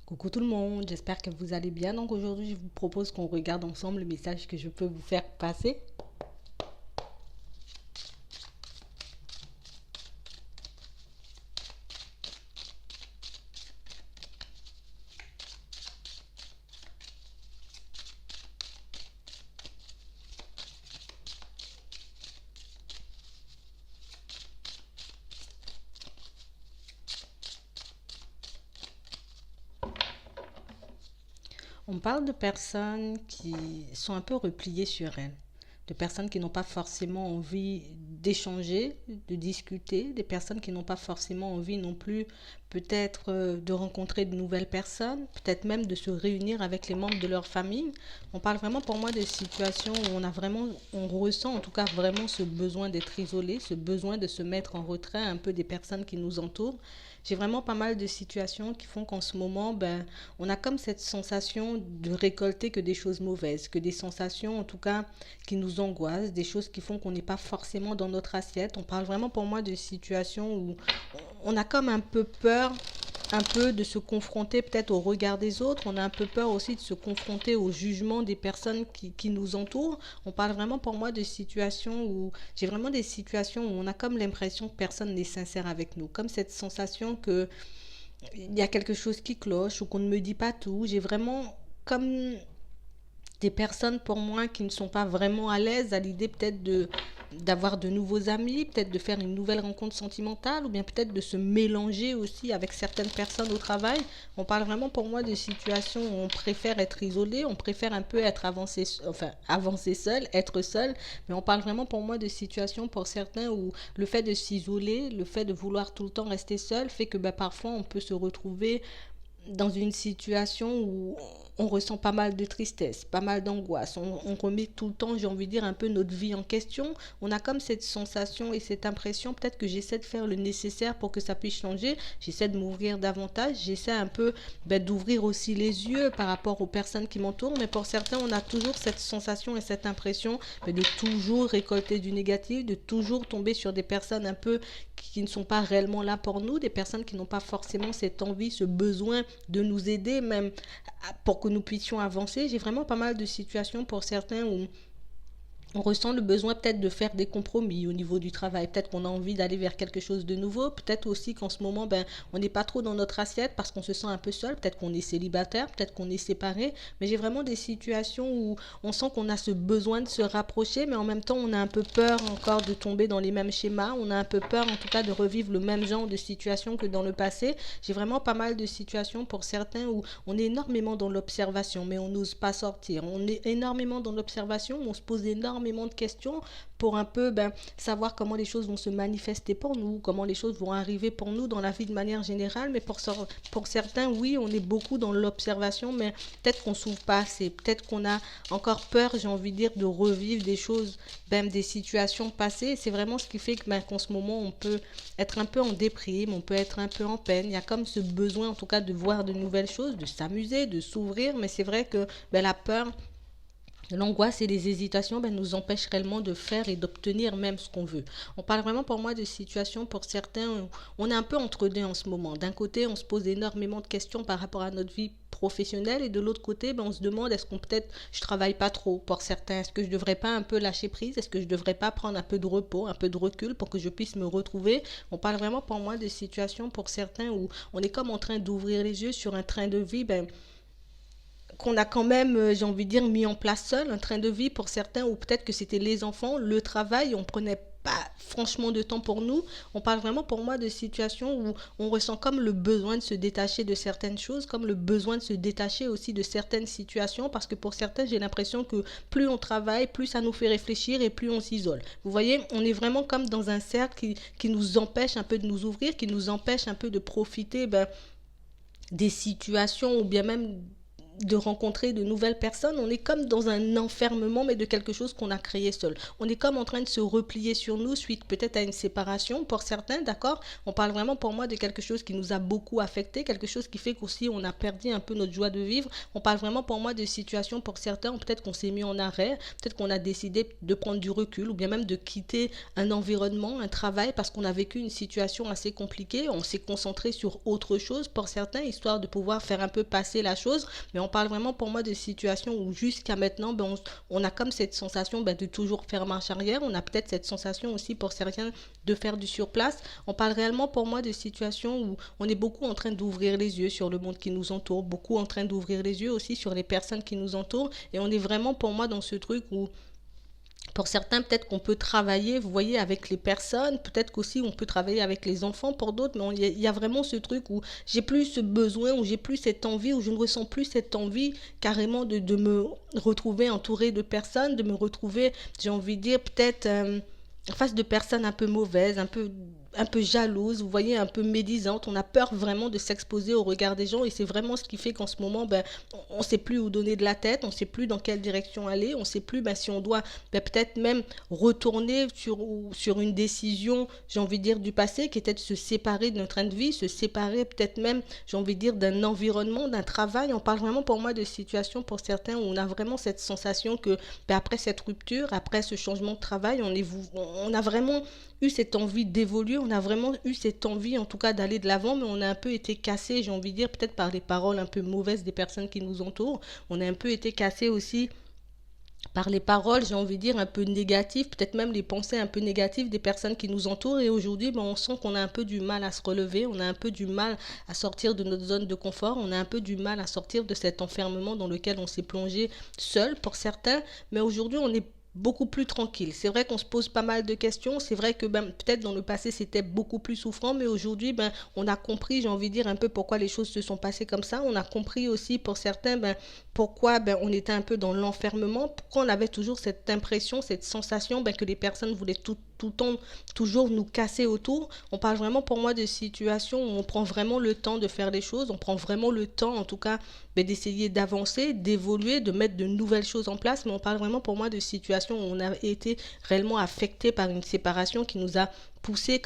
Coucou tout le monde, j'espère que vous allez bien. Donc aujourd'hui, je vous propose qu'on regarde ensemble le message que je peux vous faire passer. On parle de personnes qui sont un peu repliées sur elles, de personnes qui n'ont pas forcément envie d'échanger, de discuter, des personnes qui n'ont pas forcément envie non plus peut-être de rencontrer de nouvelles personnes, peut-être même de se réunir avec les membres de leur famille. On parle vraiment pour moi de situations où on ressent en tout cas vraiment ce besoin d'être isolé, ce besoin de se mettre en retrait un peu des personnes qui nous entourent. J'ai vraiment pas mal de situations qui font qu'en ce moment, on a comme cette sensation de récolter que des choses mauvaises, que des sensations en tout cas qui nous angoissent, des choses qui font qu'on n'est pas forcément dans notre assiette. On parle vraiment pour moi de situations où on a comme un peu peur un peu de se confronter peut-être au regard des autres, on a un peu peur aussi de se confronter au jugement des personnes qui nous entourent. On parle vraiment pour moi de situations où j'ai vraiment des situations où on a comme l'impression que personne n'est sincère avec nous, comme cette sensation que il y a quelque chose qui cloche ou qu'on ne me dit pas tout. J'ai vraiment comme des personnes pour moi qui ne sont pas vraiment à l'aise à l'idée peut-être de d'avoir de nouveaux amis, peut-être de faire une nouvelle rencontre sentimentale ou bien peut-être de se mélanger aussi avec certaines personnes au travail. On parle vraiment pour moi de situations où on préfère être isolé, on préfère un peu être avancer seul, être seul, mais on parle vraiment pour moi de situations pour certains où le fait de s'isoler, le fait de vouloir tout le temps rester seul fait que parfois on peut se retrouver dans une situation où on ressent pas mal de tristesse, pas mal d'angoisse. On remet tout le temps, j'ai envie de dire, un peu notre vie en question. On a comme cette sensation et cette impression, peut-être que j'essaie de faire le nécessaire pour que ça puisse changer. J'essaie de m'ouvrir davantage. J'essaie un peu d'ouvrir aussi les yeux par rapport aux personnes qui m'entourent. Mais pour certains, on a toujours cette sensation et cette impression de toujours récolter du négatif, de toujours tomber sur des personnes un peu qui ne sont pas réellement là pour nous, des personnes qui n'ont pas forcément cette envie, ce besoin de nous aider, même pour que nous puissions avancer. J'ai vraiment pas mal de situations pour certains où on ressent le besoin peut-être de faire des compromis au niveau du travail. Peut-être qu'on a envie d'aller vers quelque chose de nouveau. Peut-être aussi qu'en ce moment, on n'est pas trop dans notre assiette parce qu'on se sent un peu seul. Peut-être qu'on est célibataire, peut-être qu'on est séparé. Mais j'ai vraiment des situations où on sent qu'on a ce besoin de se rapprocher, mais en même temps, on a un peu peur encore de tomber dans les mêmes schémas. On a un peu peur, en tout cas, de revivre le même genre de situation que dans le passé. J'ai vraiment pas mal de situations pour certains où on est énormément dans l'observation, mais on n'ose pas sortir. On est énormément dans l'observation, on se pose énormément de questions pour un peu savoir comment les choses vont se manifester pour nous, comment les choses vont arriver pour nous dans la vie de manière générale. Mais pour certains, oui, on est beaucoup dans l'observation, mais peut-être qu'on ne s'ouvre pas assez, peut-être qu'on a encore peur, j'ai envie de dire, de revivre des choses, même des situations passées. C'est vraiment ce qui fait que qu'en ce moment, on peut être un peu en déprime, on peut être un peu en peine. Il y a comme ce besoin, en tout cas, de voir de nouvelles choses, de s'amuser, de s'ouvrir, mais c'est vrai que la peur, l'angoisse et les hésitations nous empêchent réellement de faire et d'obtenir même ce qu'on veut. On parle vraiment pour moi de situations pour certains où on est un peu entre deux en ce moment. D'un côté, on se pose énormément de questions par rapport à notre vie professionnelle et de l'autre côté, on se demande est-ce qu'on peut-être je travaille pas trop pour certains, est-ce que je devrais pas un peu lâcher prise, est-ce que je devrais pas prendre un peu de repos, un peu de recul pour que je puisse me retrouver. On parle vraiment pour moi de situations pour certains où on est comme en train d'ouvrir les yeux sur un train de vie qu'on a quand même, j'ai envie de dire, mis en place seul, un train de vie pour certains, ou peut-être que c'était les enfants, le travail, on prenait pas franchement de temps pour nous. On parle vraiment pour moi de situations où on ressent comme le besoin de se détacher de certaines choses, comme le besoin de se détacher aussi de certaines situations, parce que pour certains, j'ai l'impression que plus on travaille, plus ça nous fait réfléchir et plus on s'isole. Vous voyez, on est vraiment comme dans un cercle qui nous empêche un peu de nous ouvrir, qui nous empêche un peu de profiter des situations ou bien même de rencontrer de nouvelles personnes, on est comme dans un enfermement, mais de quelque chose qu'on a créé seul. On est comme en train de se replier sur nous suite peut-être à une séparation pour certains, d'accord? On parle vraiment pour moi de quelque chose qui nous a beaucoup affecté, quelque chose qui fait qu'aussi on a perdu un peu notre joie de vivre. On parle vraiment pour moi de situations pour certains, peut-être qu'on s'est mis en arrêt, peut-être qu'on a décidé de prendre du recul ou bien même de quitter un environnement, un travail parce qu'on a vécu une situation assez compliquée. On s'est concentré sur autre chose pour certains, histoire de pouvoir faire un peu passer la chose. Mais on parle vraiment pour moi de situations où jusqu'à maintenant, on a comme cette sensation de toujours faire marche arrière. On a peut-être cette sensation aussi pour certains de faire du surplace. On parle réellement pour moi de situations où on est beaucoup en train d'ouvrir les yeux sur le monde qui nous entoure, beaucoup en train d'ouvrir les yeux aussi sur les personnes qui nous entourent. Et on est vraiment pour moi dans ce truc où pour certains, peut-être qu'on peut travailler, vous voyez, avec les personnes, peut-être qu'aussi on peut travailler avec les enfants pour d'autres, mais il y a vraiment ce truc où j'ai plus ce besoin, où j'ai plus cette envie, où je ne ressens plus cette envie carrément de me retrouver entourée de personnes, de me retrouver, j'ai envie de dire, peut-être en face de personnes un peu mauvaises, un peu jalouses, vous voyez, un peu médisantes. On a peur vraiment de s'exposer au regard des gens et c'est vraiment ce qui fait qu'en ce moment, on ne sait plus où donner de la tête, on ne sait plus dans quelle direction aller, on ne sait plus si on doit peut-être même retourner sur une décision, j'ai envie de dire, du passé, qui était de se séparer de notre train de vie, se séparer peut-être même, j'ai envie de dire, d'un environnement, d'un travail. On parle vraiment pour moi de situations pour certains où on a vraiment cette sensation que après cette rupture, après ce changement de travail, on a vraiment eu cette envie d'évoluer, on a vraiment eu cette envie en tout cas d'aller de l'avant, mais on a un peu été cassé, j'ai envie de dire, peut-être par les paroles un peu mauvaises des personnes qui nous entourent. On a un peu été cassé aussi par les paroles, j'ai envie de dire, un peu négatives, peut-être même les pensées un peu négatives des personnes qui nous entourent. Et aujourd'hui, on sent qu'on a un peu du mal à se relever, on a un peu du mal à sortir de notre zone de confort, on a un peu du mal à sortir de cet enfermement dans lequel on s'est plongé seul pour certains. Mais aujourd'hui, on est beaucoup plus tranquille. C'est vrai qu'on se pose pas mal de questions. C'est vrai que peut-être dans le passé, c'était beaucoup plus souffrant, mais aujourd'hui, on a compris, j'ai envie de dire, un peu pourquoi les choses se sont passées comme ça. On a compris aussi pour certains pourquoi on était un peu dans l'enfermement, pourquoi on avait toujours cette impression, cette sensation que les personnes voulaient tout le temps toujours nous casser autour. On parle vraiment pour moi de situations où on prend vraiment le temps de faire les choses, on prend vraiment le temps en tout cas d'essayer d'avancer, d'évoluer, de mettre de nouvelles choses en place, mais on parle vraiment pour moi de situations où on a été réellement affecté par une séparation qui nous a poussé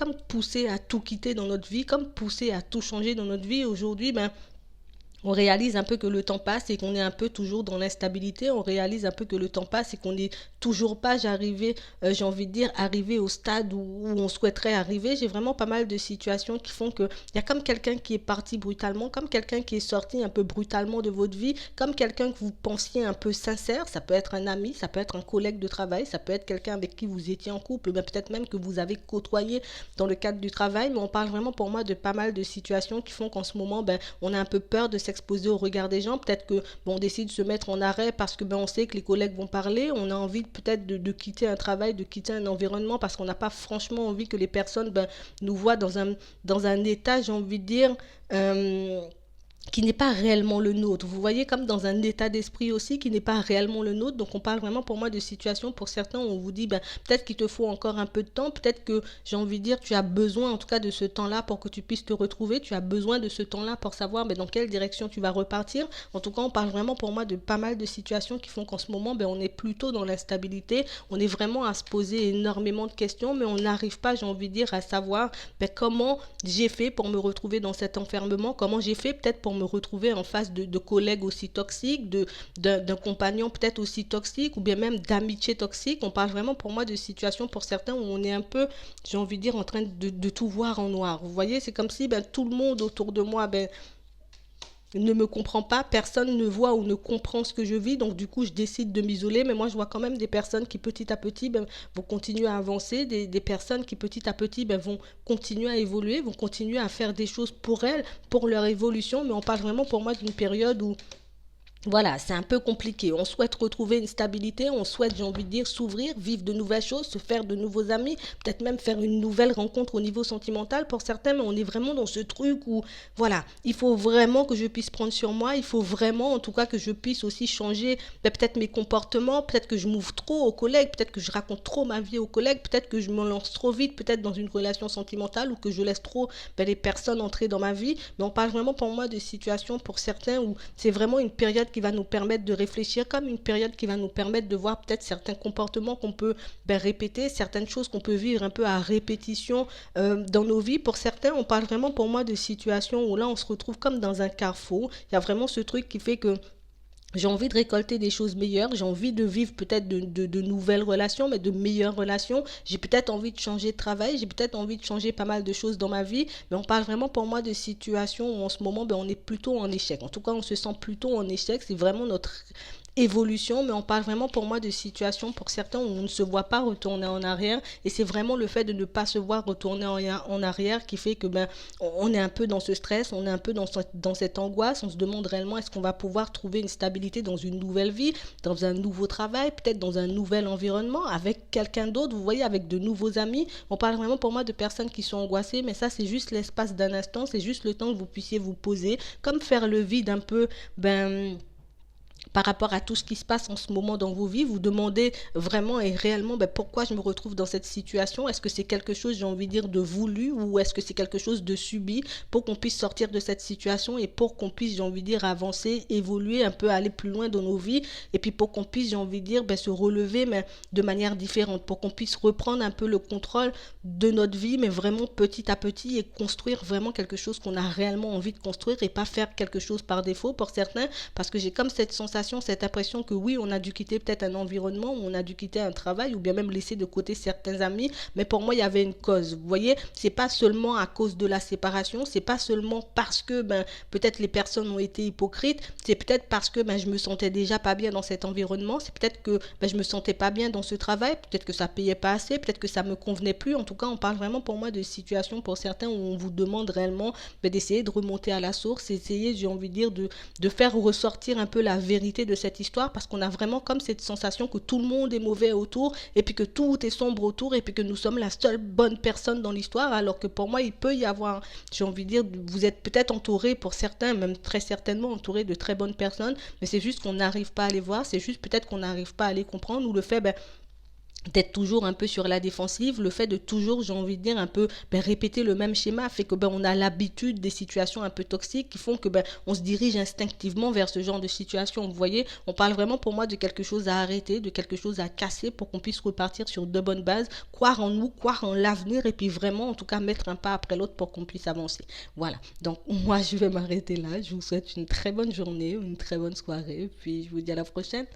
à tout quitter dans notre vie, comme poussé à tout changer dans notre vie. Aujourd'hui, on réalise un peu que le temps passe et qu'on est un peu toujours dans l'instabilité. On réalise un peu que le temps passe et qu'on n'est toujours pas j'ai envie de dire, arrivé au stade où on souhaiterait arriver. J'ai vraiment pas mal de situations qui font que il y a comme quelqu'un qui est parti brutalement, comme quelqu'un qui est sorti un peu brutalement de votre vie, comme quelqu'un que vous pensiez un peu sincère. Ça peut être un ami, ça peut être un collègue de travail, ça peut être quelqu'un avec qui vous étiez en couple, peut-être même que vous avez côtoyé dans le cadre du travail. Mais on parle vraiment pour moi de pas mal de situations qui font qu'en ce moment, on a un peu peur de s'exposer au regard des gens. Peut-être que on décide de se mettre en arrêt parce que on sait que les collègues vont parler. On a envie peut-être de quitter un travail, de quitter un environnement parce qu'on n'a pas franchement envie que les personnes nous voient dans un état, j'ai envie de dire, qui n'est pas réellement le nôtre. Vous voyez, comme dans un état d'esprit aussi qui n'est pas réellement le nôtre. Donc on parle vraiment pour moi de situations pour certains où on vous dit peut-être qu'il te faut encore un peu de temps, peut-être que j'ai envie de dire tu as besoin en tout cas de ce temps-là pour que tu puisses te retrouver, tu as besoin de ce temps-là pour savoir dans quelle direction tu vas repartir. En tout cas, on parle vraiment pour moi de pas mal de situations qui font qu'en ce moment on est plutôt dans l'instabilité, on est vraiment à se poser énormément de questions, mais on n'arrive pas, j'ai envie de dire, à savoir comment j'ai fait pour me retrouver dans cet enfermement, comment j'ai fait peut-être pour me retrouver en face de collègues aussi toxiques, d'un compagnon peut-être aussi toxique, ou bien même d'amitié toxique. On parle vraiment pour moi de situations pour certains où on est un peu, j'ai envie de dire, en train de tout voir en noir. Vous voyez, c'est comme si tout le monde autour de moi ne me comprend pas, personne ne voit ou ne comprend ce que je vis, donc du coup je décide de m'isoler. Mais moi je vois quand même des personnes qui petit à petit vont continuer à avancer, des personnes qui petit à petit vont continuer à évoluer, vont continuer à faire des choses pour elles, pour leur évolution. Mais on parle vraiment pour moi d'une période où voilà, c'est un peu compliqué. On souhaite retrouver une stabilité, on souhaite, j'ai envie de dire, s'ouvrir, vivre de nouvelles choses, se faire de nouveaux amis, peut-être même faire une nouvelle rencontre au niveau sentimental pour certains, mais on est vraiment dans ce truc où, voilà, il faut vraiment que je puisse prendre sur moi, il faut vraiment, en tout cas, que je puisse aussi changer peut-être mes comportements, peut-être que je m'ouvre trop aux collègues, peut-être que je raconte trop ma vie aux collègues, peut-être que je me lance trop vite, peut-être dans une relation sentimentale ou que je laisse trop les personnes entrer dans ma vie. Mais on parle vraiment pour moi de situations pour certains où c'est vraiment une période période qui va nous permettre de réfléchir, comme une période qui va nous permettre de voir peut-être certains comportements qu'on peut répéter, certaines choses qu'on peut vivre un peu à répétition dans nos vies. Pour certains, on parle vraiment pour moi de situations où là, on se retrouve comme dans un carrefour. Il y a vraiment ce truc qui fait que j'ai envie de récolter des choses meilleures, j'ai envie de vivre peut-être de nouvelles relations, mais de meilleures relations. J'ai peut-être envie de changer de travail, j'ai peut-être envie de changer pas mal de choses dans ma vie, mais on parle vraiment pour moi de situations où en ce moment, on est plutôt en échec. En tout cas, on se sent plutôt en échec, c'est vraiment notre évolution, mais on parle vraiment pour moi de situations pour certains où on ne se voit pas retourner en arrière, et c'est vraiment le fait de ne pas se voir retourner en arrière qui fait que on est un peu dans ce stress, on est un peu dans cette angoisse, on se demande réellement est-ce qu'on va pouvoir trouver une stabilité dans une nouvelle vie, dans un nouveau travail, peut-être dans un nouvel environnement, avec quelqu'un d'autre, vous voyez, avec de nouveaux amis. On parle vraiment pour moi de personnes qui sont angoissées, mais ça c'est juste l'espace d'un instant, c'est juste le temps que vous puissiez vous poser, comme faire le vide un peu, par rapport à tout ce qui se passe en ce moment dans vos vies, vous demandez vraiment et réellement pourquoi je me retrouve dans cette situation. Est-ce que c'est quelque chose, j'ai envie de dire, de voulu, ou est-ce que c'est quelque chose de subi, pour qu'on puisse sortir de cette situation et pour qu'on puisse, j'ai envie de dire, avancer, évoluer un peu, aller plus loin dans nos vies, et puis pour qu'on puisse, j'ai envie de dire, se relever mais de manière différente, pour qu'on puisse reprendre un peu le contrôle de notre vie, mais vraiment petit à petit, et construire vraiment quelque chose qu'on a réellement envie de construire et pas faire quelque chose par défaut pour certains, parce que j'ai comme cette sensation, cette impression que oui, on a dû quitter peut-être un environnement, on a dû quitter un travail, ou bien même laisser de côté certains amis, mais pour moi il y avait une cause, vous voyez, c'est pas seulement à cause de la séparation, c'est pas seulement parce que peut-être les personnes ont été hypocrites, c'est peut-être parce que je me sentais déjà pas bien dans cet environnement, c'est peut-être que je me sentais pas bien dans ce travail, peut-être que ça payait pas assez, peut-être que ça me convenait plus. En tout cas, on parle vraiment pour moi de situations pour certains où on vous demande réellement d'essayer de remonter à la source, essayer, j'ai envie de dire, de faire ressortir un peu la vérité de cette histoire, parce qu'on a vraiment comme cette sensation que tout le monde est mauvais autour, et puis que tout est sombre autour, et puis que nous sommes la seule bonne personne dans l'histoire, alors que pour moi il peut y avoir, j'ai envie de dire, vous êtes peut-être entouré, pour certains même très certainement entouré de très bonnes personnes, mais c'est juste qu'on n'arrive pas à les voir, c'est juste peut-être qu'on n'arrive pas à les comprendre, ou le fait d'être toujours un peu sur la défensive, le fait de toujours, j'ai envie de dire, un peu répéter le même schéma fait que on a l'habitude des situations un peu toxiques qui font que on se dirige instinctivement vers ce genre de situation. Vous voyez, on parle vraiment pour moi de quelque chose à arrêter, de quelque chose à casser, pour qu'on puisse repartir sur de bonnes bases, croire en nous, croire en l'avenir, et puis vraiment en tout cas mettre un pas après l'autre pour qu'on puisse avancer. Voilà, donc moi je vais m'arrêter là, je vous souhaite une très bonne journée, une très bonne soirée, puis je vous dis à la prochaine.